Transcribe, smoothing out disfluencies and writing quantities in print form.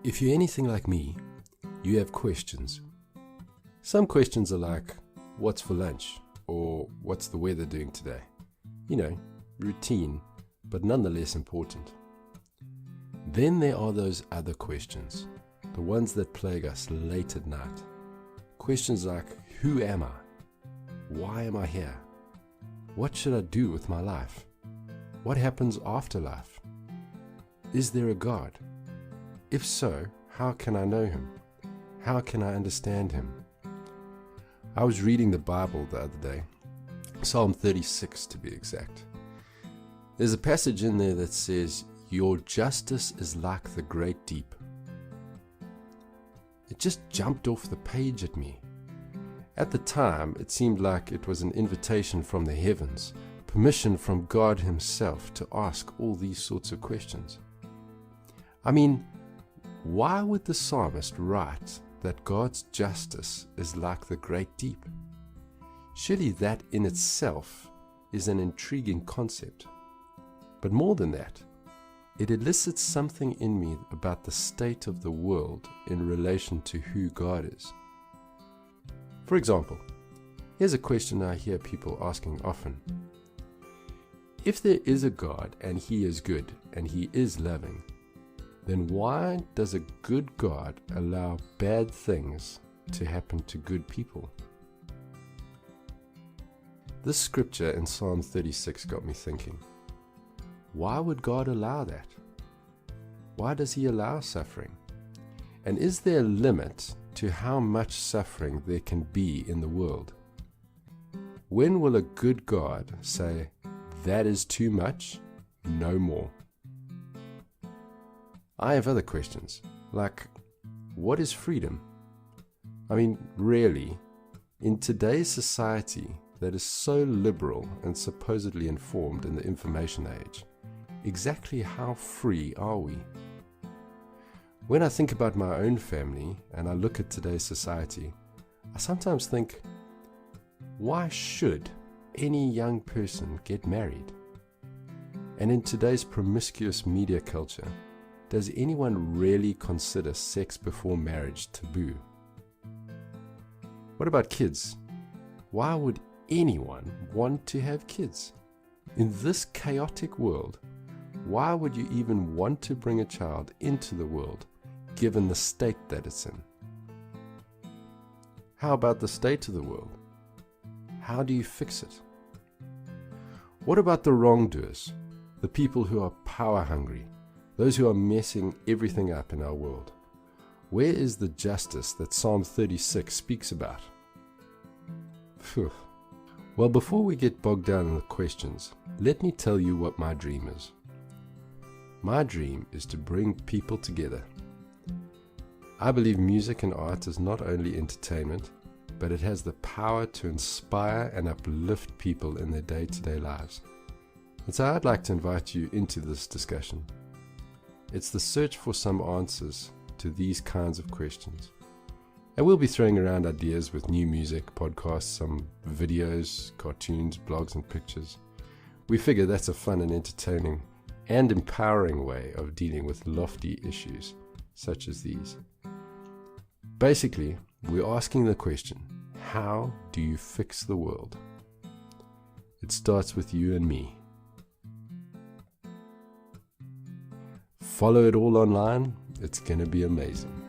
If you're anything like me, you have questions. Some questions are like, what's for lunch? Or what's the weather doing today? You know, routine, but nonetheless important. Then there are those other questions, the ones that plague us late at night. Questions like, who am I? Why am I here? What should I do with my life? What happens after life? Is there a God? If so, how can I know Him? How can I understand Him? I was reading the Bible the other day, Psalm 36 to be exact. There's a passage in there that says, your justice is like the great deep. It just jumped off the page at me. At the time, it seemed like it was an invitation from the heavens, permission from God Himself to ask all these sorts of questions. I mean, why would the psalmist write that God's justice is like the great deep? Surely that in itself is an intriguing concept. But more than that, it elicits something in me about the state of the world in relation to who God is. For example, here's a question I hear people asking often. If there is a God and He is good and He is loving, then why does a good God allow bad things to happen to good people? This scripture in Psalm 36 got me thinking. Why would God allow that? Why does He allow suffering? And is there a limit to how much suffering there can be in the world? When will a good God say, that is too much, no more? I have other questions, like, what is freedom? I mean, really, in today's society that is so liberal and supposedly informed in the information age, exactly how free are we? When I think about my own family and I look at today's society, I sometimes think, why should any young person get married? And in today's promiscuous media culture, does anyone really consider sex before marriage taboo? What about kids? Why would anyone want to have kids? In this chaotic world, why would you even want to bring a child into the world, given the state that it's in? How about the state of the world? How do you fix it? What about the wrongdoers, the people who are power hungry, those who are messing everything up in our world? Where is the justice that Psalm 36 speaks about? Phew. Well, before we get bogged down in the questions, let me tell you what my dream is. My dream is to bring people together. I believe music and art is not only entertainment, but it has the power to inspire and uplift people in their day-to-day lives. And so I'd like to invite you into this discussion. It's the search for some answers to these kinds of questions. And we'll be throwing around ideas with new music, podcasts, some videos, cartoons, blogs, and pictures. We figure that's a fun and entertaining and empowering way of dealing with lofty issues such as these. Basically, we're asking the question, how do you fix the world? It starts with you and me. Follow it all online. It's going to be amazing.